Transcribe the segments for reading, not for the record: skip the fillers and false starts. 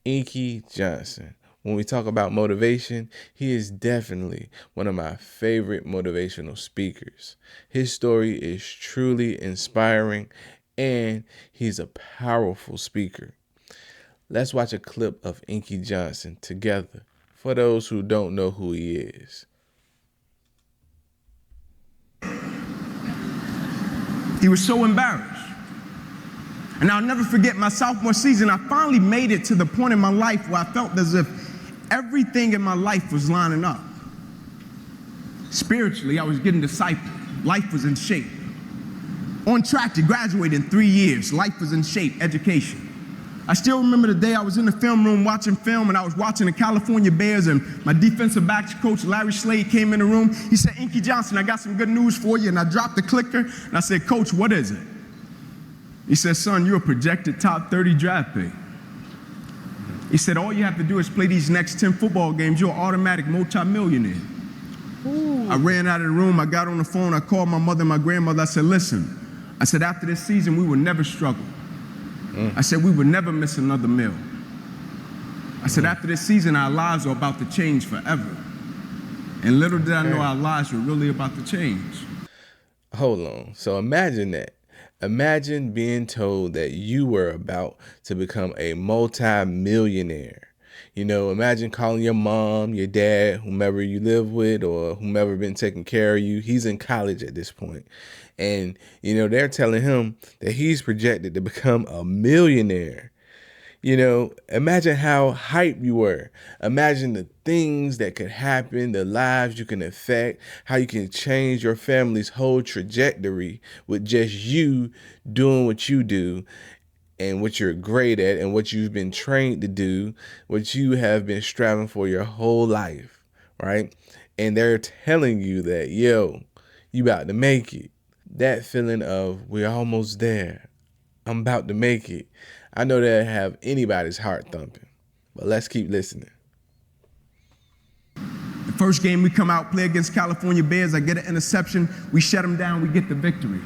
Inky Johnson. When we talk about motivation, he is definitely one of my favorite motivational speakers. His story is truly inspiring and he's a powerful speaker. Let's watch a clip of Inky Johnson together for those who don't know who he is. He was so embarrassed. And I'll never forget my sophomore season, I finally made it to the point in my life where I felt as if everything in my life was lining up. Spiritually, I was getting discipled. Life was in shape. On track to graduate in 3 years. Life was in shape, education. I still remember the day I was in the film room watching film, and I was watching the California Bears, and my defensive backs coach, Larry Slade, came in the room. He said, "Inky Johnson, I got some good news for you." And I dropped the clicker, and I said, "Coach, what is it?" He said, "Son, you're a projected top 30 draft pick." He said, "All you have to do is play these next 10 football games. You're an automatic multimillionaire." Ooh. I ran out of the room. I got on the phone. I called my mother and my grandmother. I said, "Listen," I said, "after this season, we will never struggle." I said, "We would never miss another meal." I said, "After this season, our lives are about to change forever." And little did I know our lives were really about to change. Hold on. So imagine that. Imagine being told that you were about to become a multi-millionaire. You know, imagine calling your mom, your dad, whomever you live with or whomever been taking care of you. He's in college at this point. And, you know, they're telling him that he's projected to become a millionaire. You know, imagine how hyped you were. Imagine the things that could happen, the lives you can affect, how you can change your family's whole trajectory with just you doing what you do and what you're great at and what you've been trained to do, what you have been striving for your whole life, right? And they're telling you that, yo, you about to make it. That feeling of we're almost there. I'm about to make it. I know that'll have anybody's heart thumping, but let's keep listening. The first game we come out, play against California Bears, I get an interception, we shut them down, we get the victory.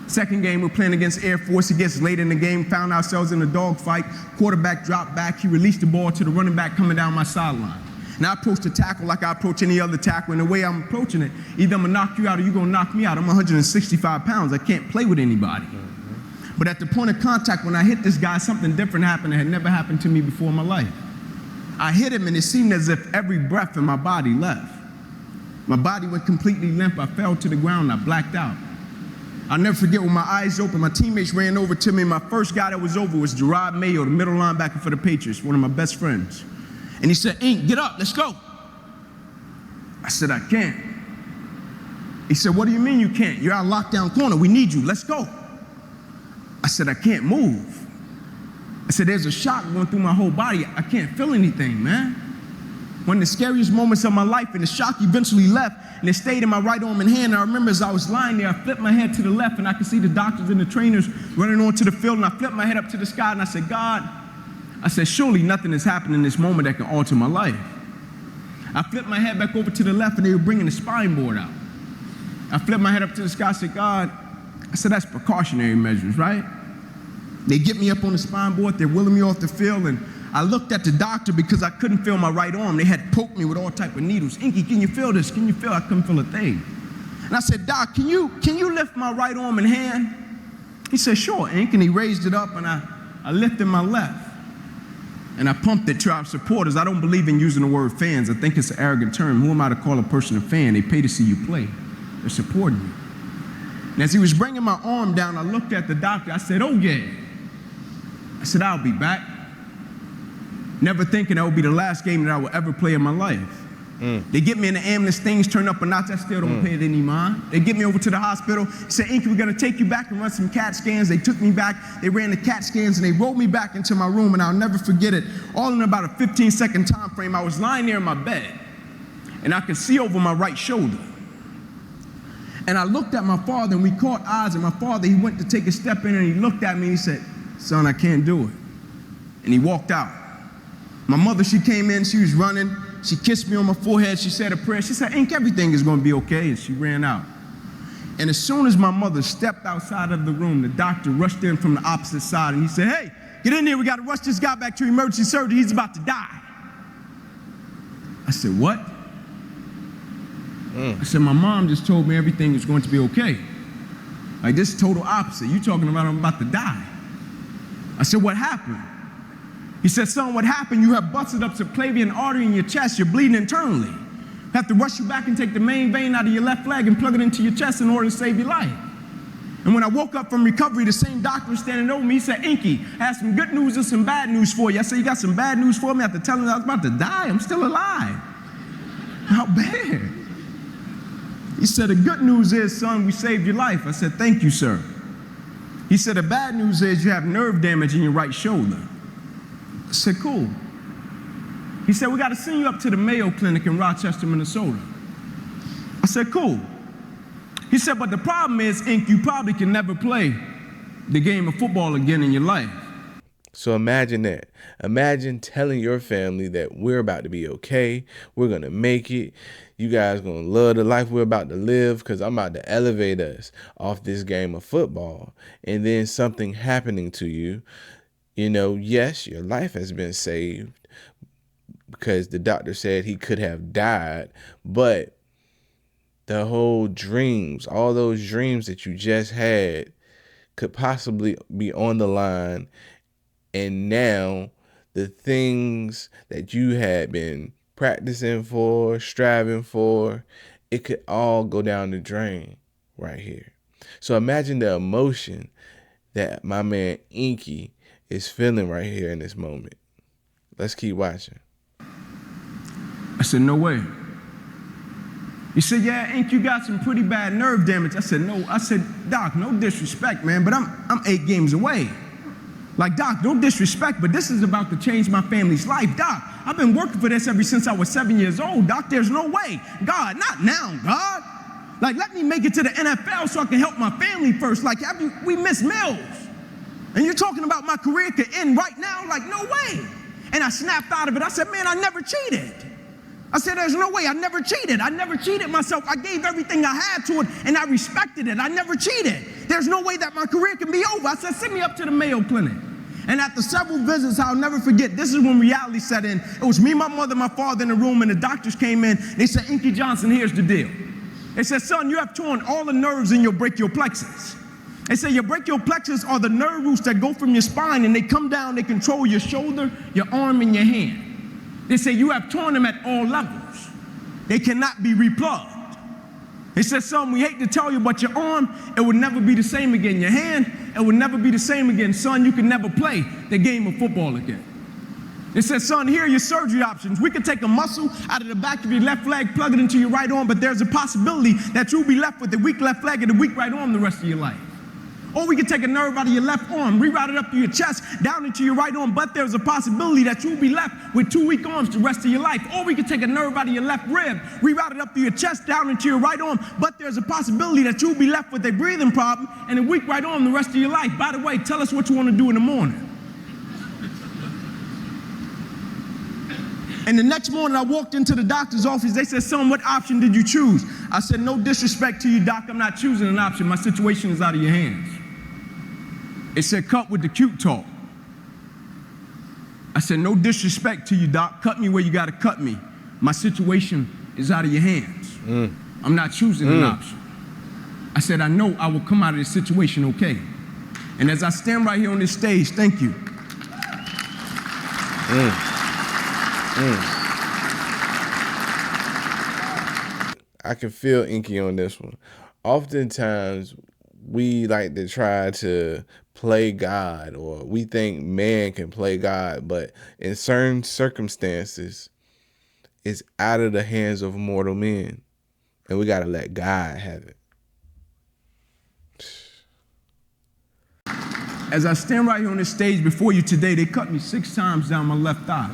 Second game, we're playing against Air Force. It gets late in the game, found ourselves in a dogfight. Quarterback dropped back, he released the ball to the running back coming down my sideline. And I approach the tackle like I approach any other tackle, and the way I'm approaching it, either I'm gonna knock you out or you're gonna knock me out. I'm 165 pounds, I can't play with anybody. But at the point of contact, when I hit this guy, something different happened that had never happened to me before in my life. I hit him and it seemed as if every breath in my body left. My body went completely limp, I fell to the ground, I blacked out. I'll never forget when my eyes opened, my teammates ran over to me. My first guy that was over was Gerard Mayo, the middle linebacker for the Patriots, one of my best friends. And he said, "Ink, get up, let's go." I said, "I can't." He said, "What do you mean you can't? You're out lockdown corner, we need you, let's go." I said, "I can't move." I said, "There's a shock going through my whole body. I can't feel anything, man." One of the scariest moments of my life, and the shock eventually left, and it stayed in my right arm and hand. And I remember as I was lying there, I flipped my head to the left, and I could see the doctors and the trainers running onto the field, and I flipped my head up to the sky, and I said, "God," I said, "surely nothing has happened in this moment that can alter my life." I flipped my head back over to the left, and they were bringing the spine board out. I flipped my head up to the sky, I said, "God," I said, "that's precautionary measures, right?" They get me up on the spine board, they're wheeling me off the field, and I looked at the doctor because I couldn't feel my right arm. They had poked me with all type of needles. "Inky, can you feel this? Can you feel?" I couldn't feel a thing. And I said, "Doc, can you lift my right arm and hand?" He said, "Sure, Ink," and he raised it up, and I lifted my left. And I pumped it to our supporters. I don't believe in using the word fans. I think it's an arrogant term. Who am I to call a person a fan? They pay to see you play. They're supporting you. And as he was bringing my arm down, I looked at the doctor. I said, "Oh yeah." I said, "I'll be back." Never thinking that would be the last game that I would ever play in my life. They get me in the ambulance, things turn up a notch, I still don't pay it any mind. They get me over to the hospital, said, "Inky, we're gonna take you back and run some CAT scans." They took me back, they ran the CAT scans, and they rolled me back into my room, and I'll never forget it. All in about a 15-second time frame, I was lying there in my bed, and I could see over my right shoulder. And I looked at my father, and we caught eyes, and my father, he went to take a step in, and he looked at me, and he said, "Son, I can't do it." And he walked out. My mother, she came in, she was running, she kissed me on my forehead, she said a prayer, she said, "Ink, everything is gonna be okay," and she ran out. And as soon as my mother stepped outside of the room, the doctor rushed in from the opposite side, and he said, "Hey, get in there, we gotta rush this guy back to emergency surgery, he's about to die. I said, what? I said, my mom just told me everything was going to be okay. Like, this is total opposite. You talking about I'm about to die. I said, what happened? He said, son, what happened? You have busted up subclavian artery in your chest. You're bleeding internally. Have to rush you back and take the main vein out of your left leg and plug it into your chest in order to save your life. And when I woke up from recovery, the same doctor was standing over me. He said, Inky, I have some good news and some bad news for you. I said, you got some bad news for me? After telling him I was about to die, I'm still alive. How bad? He said, the good news is, son, we saved your life. I said, thank you, sir. He said, the bad news is you have nerve damage in your right shoulder. I said, cool. He said, we got to send you up to the Mayo Clinic in Rochester, Minnesota. I said, cool. He said, but the problem is, Ink, you probably can never play the game of football again in your life. So imagine that. Imagine telling your family that we're about to be okay. We're going to make it. You guys going to love the life we're about to live because I'm about to elevate us off this game of football. And then something happening to you. You know, yes, your life has been saved because the doctor said he could have died, but the whole dreams, all those dreams that you just had could possibly be on the line. And now the things that you had been practicing for, striving for, it could all go down the drain right here. So imagine the emotion that my man Inky is feeling right here in this moment. Let's keep watching. I said, no way. He said, yeah, Ink, you got some pretty bad nerve damage. I said, no. I said, Doc, no disrespect, man, but I'm 8 games away. Like, Doc, no disrespect, but this is about to change my family's life. Doc, I've been working for this ever since I was 7 years old. Doc, there's no way. God, not now, God. Like, let me make it to the NFL so I can help my family first. Like, we miss Mills. And you're talking about my career could end right now? Like, no way. And I snapped out of it. I said, man, I never cheated. I said, there's no way. I never cheated. I never cheated myself. I gave everything I had to it, and I respected it. I never cheated. There's no way that my career can be over. I said, send me up to the Mayo Clinic. And after several visits, I'll never forget, this is when reality set in. It was me, my mother, my father in the room, and the doctors came in. They said, Inky Johnson, here's the deal. They said, son, you have torn all the nerves in your brachial plexus. They say your brachial plexus are the nerve roots that go from your spine, and they come down, they control your shoulder, your arm, and your hand. They say you have torn them at all levels. They cannot be replugged. They said, son, we hate to tell you, but your arm, it would never be the same again. Your hand, it would never be the same again. Son, you can never play the game of football again. They said, son, here are your surgery options. We could take a muscle out of the back of your left leg, plug it into your right arm, but there's a possibility that you'll be left with a weak left leg and a weak right arm the rest of your life. Or we could take a nerve out of your left arm, reroute it up to your chest, down into your right arm, but there's a possibility that you'll be left with 2 weak arms the rest of your life. Or we could take a nerve out of your left rib, reroute it up to your chest, down into your right arm, but there's a possibility that you'll be left with a breathing problem and a weak right arm the rest of your life. By the way, tell us what you want to do in the morning. And the next morning, I walked into the doctor's office. They said, son, what option did you choose? I said, no disrespect to you, doc. I'm not choosing an option. My situation is out of your hands. It said, cut with the cute talk. I said, no disrespect to you, doc. Cut me where you got to cut me. My situation is out of your hands. I'm not choosing an option. I said, I know I will come out of this situation okay. And as I stand right here on this stage, thank you. I can feel Inky on this one. Oftentimes, we like to try to play God, or we think man can play God, but in certain circumstances, it's out of the hands of mortal men, and we got to let God have it. As I stand right here on this stage before you today, they cut me 6 times down my left thigh.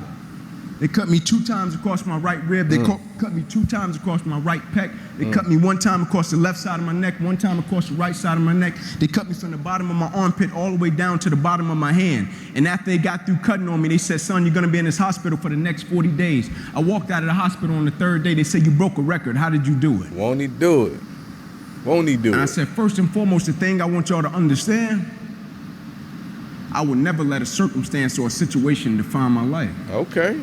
They cut me 2 times across my right rib. They cut me 2 times across my right pec. They cut me 1 time across the left side of my neck, 1 time across the right side of my neck. They cut me from the bottom of my armpit all the way down to the bottom of my hand. And after they got through cutting on me, they said, son, you're going to be in this hospital for the next 40 days. I walked out of the hospital on the 3rd day. They said, you broke a record. How did you do it? Won't he do it? Won't he do it? And I said, first and foremost, the thing I want y'all to understand, I will never let a circumstance or a situation define my life. Okay.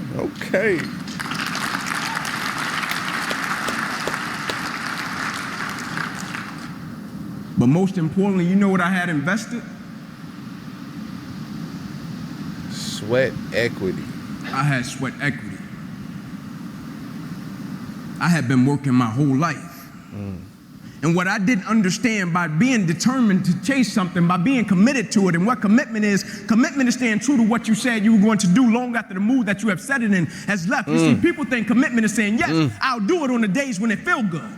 But most importantly, you know what I had invested? Sweat equity. I had sweat equity. I had been working my whole life. And what I didn't understand, by being determined to chase something, by being committed to it, and what commitment is staying true to what you said you were going to do long after the mood that you have set it in has left. You see, people think commitment is saying, yes, I'll do it on the days when it feels good.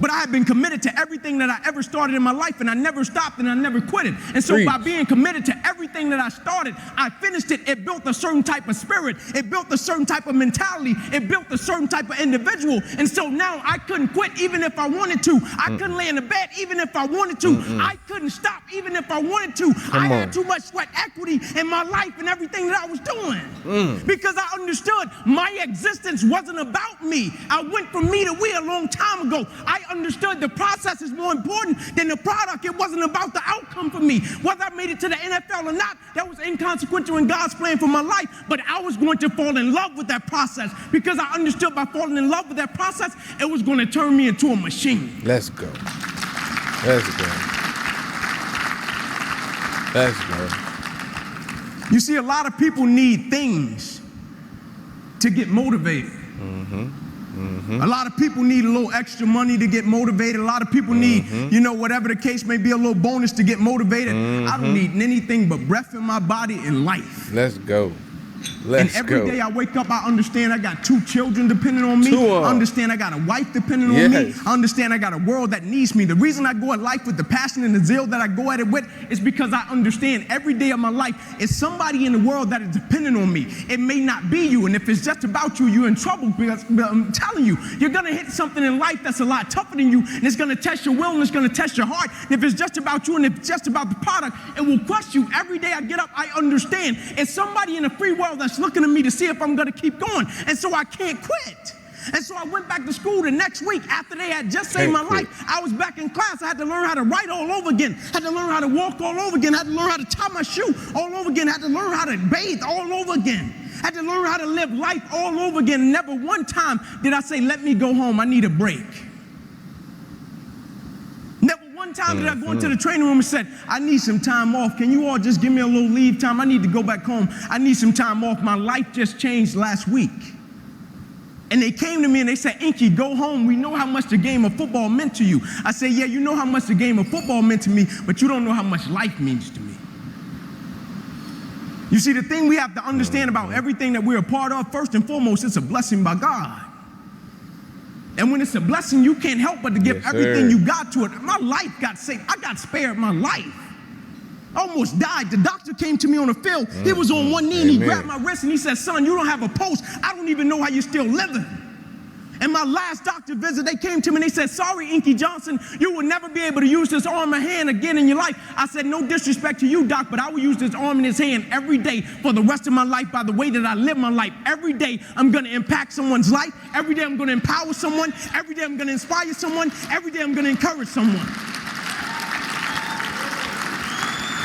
But I have been committed to everything that I ever started in my life, and I never stopped and I never quit it. And so by being committed to everything that I started, I finished it. It built a certain type of spirit. It built a certain type of mentality. It built a certain type of individual. And so now I couldn't quit even if I wanted to. I couldn't lay in the bed even if I wanted to. I couldn't stop even if I wanted to. I had too much sweat equity in my life and everything that I was doing. Because I understood my existence wasn't about me. I went from me to we a long time ago. I understood the process is more important than the product. It wasn't about the outcome for me. Whether I made it to the NFL or not, that was inconsequential in God's plan for my life. But I was going to fall in love with that process, because I understood by falling in love with that process, it was going to turn me into a machine. Let's go. You see, a lot of people need things to get motivated. A lot of people need a little extra money to get motivated. A lot of people need, whatever the case may be, a little bonus to get motivated. I don't need anything but breath in my body and life. Let's go. And every day I wake up, I understand I got 2 children depending on me. I understand I got a wife depending on me. I understand I got a world that needs me. The reason I go at life with the passion and the zeal that I go at it with is because I understand every day of my life is somebody in the world that is dependent on me. It may not be you, and if it's just about you, you're in trouble, because I'm telling you, you're going to hit something in life that's a lot tougher than you, and it's going to test your will and it's going to test your heart. And if it's just about you and if it's just about the product, it will crush you. Every day I get up, I understand it's somebody in the free world that's looking at me to see if I'm going to keep going. And so I can't quit. And so I went back to school the next week after they had just saved my life. I was back in class. I had to learn how to write all over again. Had to learn how to walk all over again. Had to learn how to tie my shoe all over again. Had to learn how to bathe all over again. Had to learn how to live life all over again. Never one time did I say, let me go home. I need a break. Never one time did I go into the training room and said, I need some time off. Can you all just give me a little leave time? I need to go back home. I need some time off. My life just changed last week. And they came to me and they said, Inky, go home. We know how much the game of football meant to you. I said, yeah, you know how much the game of football meant to me, but you don't know how much life means to me. You see, the thing we have to understand about everything that we're a part of, first and foremost, it's a blessing by God. And when it's a blessing, you can't help but to give everything you got to it. My life got saved. I got spared my life. I almost died. The doctor came to me on the field. He was on one knee and he grabbed my wrist and he said, son, you don't have a pulse. I don't even know how you're still living. And my last doctor visit, they came to me and they said, sorry, Inky Johnson, you will never be able to use this arm and hand again in your life. I said, no disrespect to you, doc, but I will use this arm and this hand every day for the rest of my life by the way that I live my life. Every day I'm going to impact someone's life. Every day I'm going to empower someone. Every day I'm going to inspire someone. Every day I'm going to encourage someone.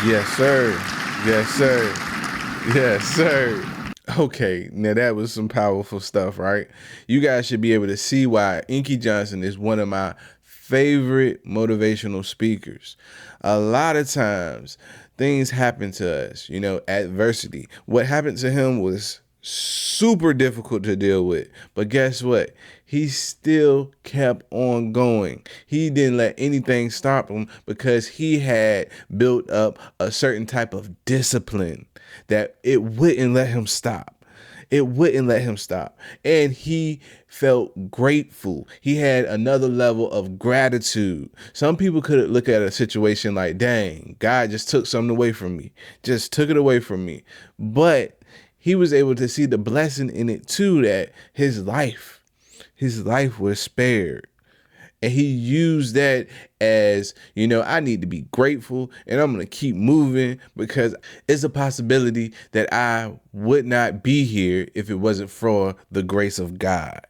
Yes, sir. Yes, sir. Yes, sir. Okay, now that was some powerful stuff, right? You guys should be able to see why Inky Johnson is one of my favorite motivational speakers. A lot of times, things happen to us, adversity. What happened to him was super difficult to deal with. But guess what? He still kept on going. He didn't let anything stop him because he had built up a certain type of discipline that it wouldn't let him stop. It wouldn't let him stop. And he felt grateful. He had another level of gratitude. Some people could look at a situation like, dang, God just took something away from me. Just took it away from me. But he was able to see the blessing in it too, that his life was spared. And he used that as, I need to be grateful and I'm going to keep moving because it's a possibility that I would not be here if it wasn't for the grace of God.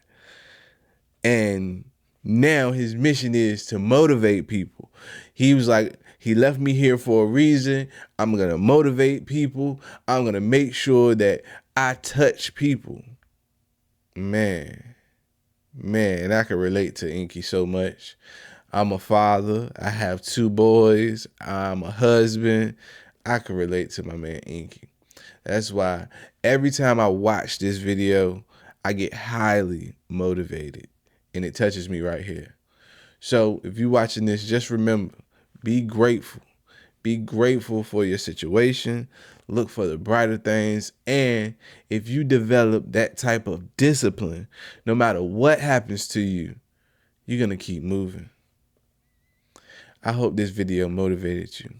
And now his mission is to motivate people. He was like, He left me here for a reason. I'm going to motivate people. I'm going to make sure that I touch people. Man, I can relate to Inky so much. I'm a father. I have 2 boys. I'm a husband. I can relate to my man Inky. That's why every time I watch this video, I get highly motivated, and it touches me right here. So if you're watching this, just remember, be grateful. Be grateful for your situation. Look for the brighter things. And if you develop that type of discipline, no matter what happens to you, you're going to keep moving. I hope this video motivated you.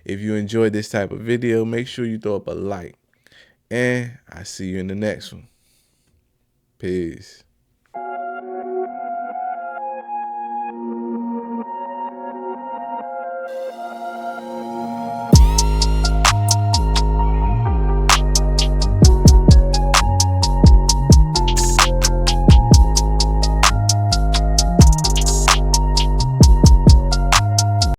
If you enjoyed this type of video, make sure you throw up a like. And I see you in the next one. Peace.